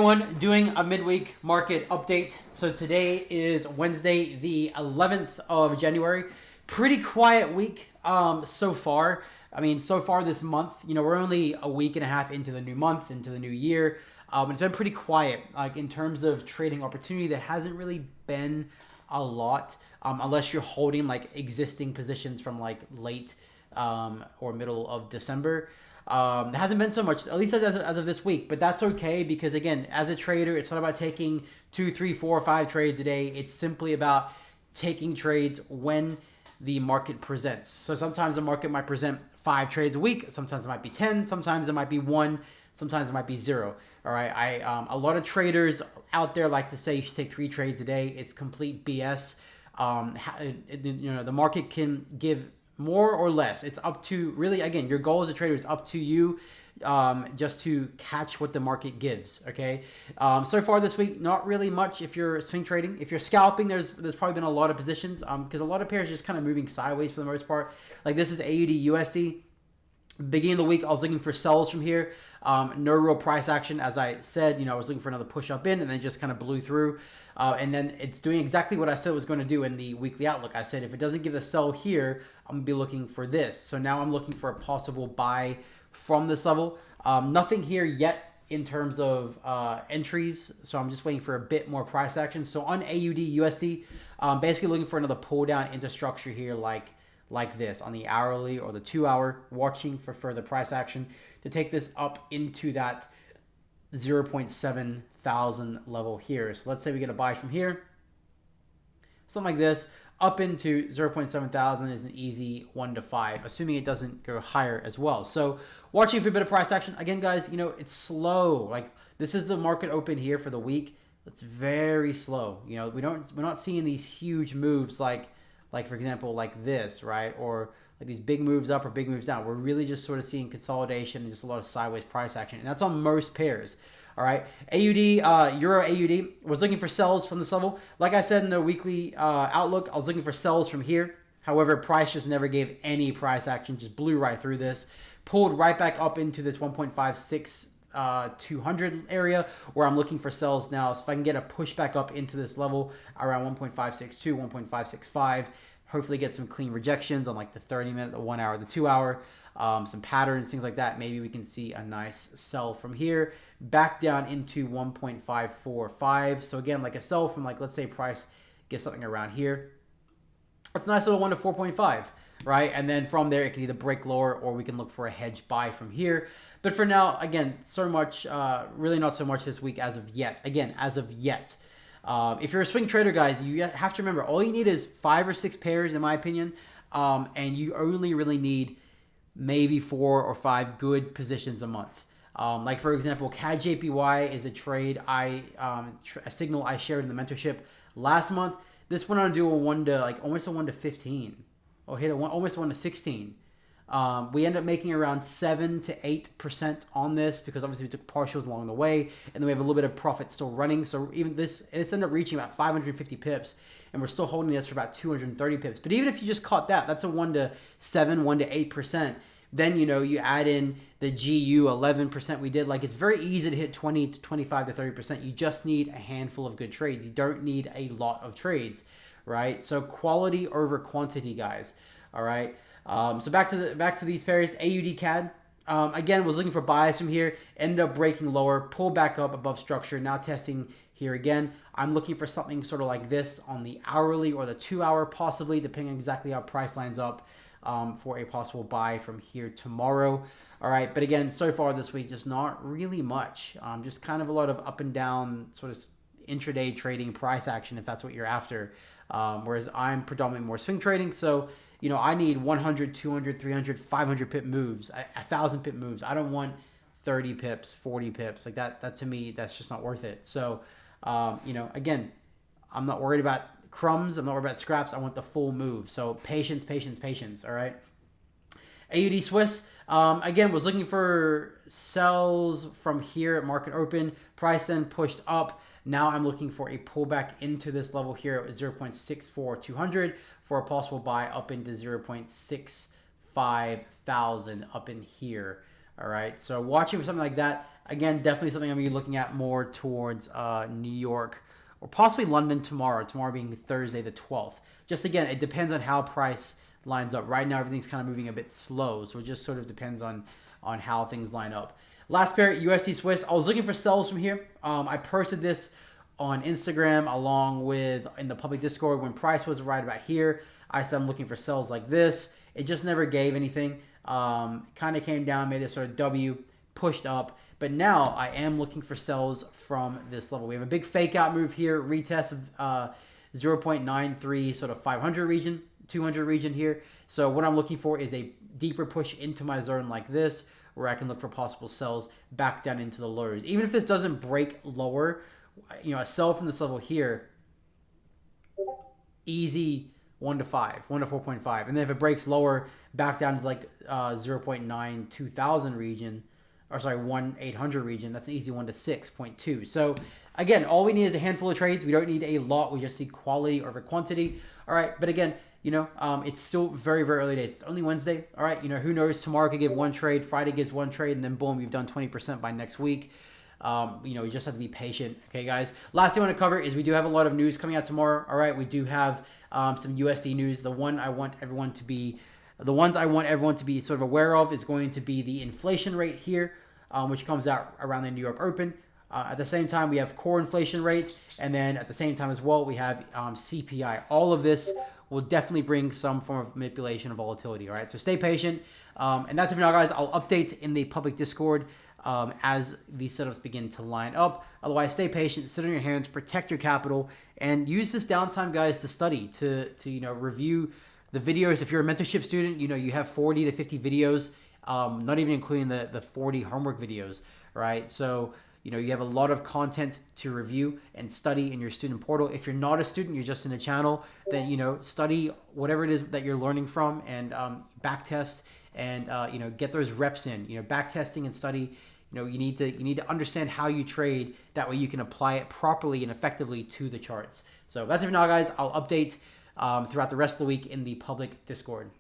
Everyone, doing a midweek market update. So today is Wednesday, the 11th of January. Pretty quiet week so far. I mean, so far this month, we're only a week and a half into the new month, into the new year. It's been pretty quiet, like in terms of trading opportunity. There hasn't really been a lot, unless you're holding like existing positions from like late or middle of December. There hasn't been so much, at least as of this week, but that's okay because, again, as a trader, it's not about taking 2, 3, 4, 5 trades a day. It's simply about taking trades when the market presents. So sometimes the market might present 5 trades a week. Sometimes it might be 10. Sometimes it might be 1. Sometimes it might be 0. All right. A lot of traders out there like to say you should take 3 trades a day. It's complete BS. The market can give more or less. It's up to, really, again, your goal as a trader is up to you, just to catch what the market gives. Okay. So far this week, not really much. If you're swing trading, if you're scalping, there's probably been a lot of positions, because a lot of pairs are just kind of moving sideways for the most part. Like this is AUD USD. Beginning of the week, I was looking for sells from here. No real price action. As I said, I was looking for another push up in and then just kind of blew through. And then it's doing exactly what I said it was going to do in the weekly outlook. I said, if it doesn't give a sell here, I'm going to be looking for this. So now I'm looking for a possible buy from this level. Nothing here yet in terms of entries. So I'm just waiting for a bit more price action. So on AUD USD, basically looking for another pull down into structure here like this on the hourly or the 2-hour, watching for further price action to take this up into that 0.7 thousand level here. So let's say we get a buy from here, something like this, up into 0.7 thousand is an easy 1 to 5, assuming it doesn't go higher as well. So watching for a bit of price action. Again, guys, it's slow. Like this is the market open here for the week. It's very slow. We're not seeing these huge moves like for example, like this, right? Or like these big moves up or big moves down. We're really just sort of seeing consolidation and just a lot of sideways price action. And that's on most pairs. All right. AUD, Euro AUD, was looking for sells from this level. Like I said in the weekly outlook, I was looking for sells from here. However, price just never gave any price action, just blew right through this. Pulled right back up into this 1.56 200 area where I'm looking for sells now. So if I can get a push back up into this level around 1.562, 1.565, hopefully get some clean rejections on like the 30-minute, the 1 hour, the 2 hour, some patterns, things like that. Maybe we can see a nice sell from here back down into 1.545. So again, like a sell from, like, let's say price gives something around here. That's a nice little 1 to 4.5, right? And then from there, it can either break lower or we can look for a hedge buy from here. But for now, again, so much, really not so much this week as of yet. Again, as of yet. If you're a swing trader, guys, you have to remember, all you need is 5 or 6 pairs, in my opinion. And you only really need maybe 4 or 5 good positions a month. Like, for example, CAD JPY is a trade a signal I shared in the mentorship last month. This went on to do almost a 1 to 15. Or hit almost a 1 to 16. We end up making around 7 to 8% on this because obviously we took partials along the way, and then we have a little bit of profit still running. So even this, it's ended up reaching about 550 pips, and we're still holding this for about 230 pips. But even if you just caught that, that's a 1 to 7, 1 to 8%. Then, you add in the GU 11% we did. Like, it's very easy to hit 20 to 25 to 30%. You just need a handful of good trades. You don't need a lot of trades, right? So quality over quantity, guys. All right. So back to these pairs. AUD CAD. Again, was looking for buys from here. Ended up breaking lower. Pull back up above structure. Now testing here again. I'm looking for something sort of like this on the hourly or the 2 hour, possibly, depending on exactly how price lines up, for a possible buy from here tomorrow. All right. But again, so far this week, just not really much. Just kind of a lot of up and down sort of intraday trading, price action, if that's what you're after. Whereas I'm predominantly more swing trading. So, I need 100, 200, 300, 500 pip moves, 1,000 pip moves. I don't want 30 pips, 40 pips. Like that to me, that's just not worth it. So, again, I'm not worried about crumbs. I'm not worried about scraps. I want the full move. So patience, patience, patience. All right. AUD Swiss, again, was looking for sells from here at market open. Price then pushed up. Now I'm looking for a pullback into this level here at 0.64200 for a possible buy up into 0.65 thousand up in here. All right. So watching for something like that. Again, definitely something I'm going to be looking at more towards New York or possibly London tomorrow. Tomorrow being Thursday the 12th. Just again, it depends on how price lines up. Right now, everything's kind of moving a bit slow, so it just sort of depends on how things line up. Last pair, USD Swiss. I was looking for sells from here. I posted this on Instagram along with in the public Discord when price was right about here. I said I'm looking for sells like this. It just never gave anything. Kind of came down, made this sort of W, pushed up. But now I am looking for sells from this level. We have a big fake out move here, retest of 0.93, sort of 500 region, 200 region here. So what I'm looking for is a deeper push into my zone like this, where I can look for possible sells back down into the lows. Even if this doesn't break lower, a sell from this level here, easy 1 to 5, 1 to 4.5. And then if it breaks lower, back down to like 0.9 2000 region, or sorry, 1,800 region, that's an easy 1 to 6.2. So again, all we need is a handful of trades. We don't need a lot. We just need quality over quantity. All right, but again, it's still very, very early days. It's only Wednesday. All right, who knows? Tomorrow could give one trade, Friday gives one trade, and then boom, we've done 20% by next week. You just have to be patient. Okay, guys. Last thing I want to cover is we do have a lot of news coming out tomorrow. All right, we do have some USD news. The ones I want everyone to be sort of aware of is going to be the inflation rate here, which comes out around the New York Open. At the same time, we have core inflation rates, and then at the same time as well, we have CPI. All of this will definitely bring some form of manipulation of volatility. All right, so stay patient. And that's it for now, guys. I'll update in the public Discord as these setups begin to line up. Otherwise, stay patient, sit on your hands, protect your capital, and use this downtime, guys, to study, to review the videos. If you're a mentorship student, you have 40 to 50 videos, not even including the 40 homework videos, right? So you have a lot of content to review and study in your student portal. If you're not a student, you're just in the channel, then study whatever it is that you're learning from and back test and get those reps in. Back testing and study. You need to understand how you trade. That way you can apply it properly and effectively to the charts. So that's it for now, guys. I'll update throughout the rest of the week in the public Discord.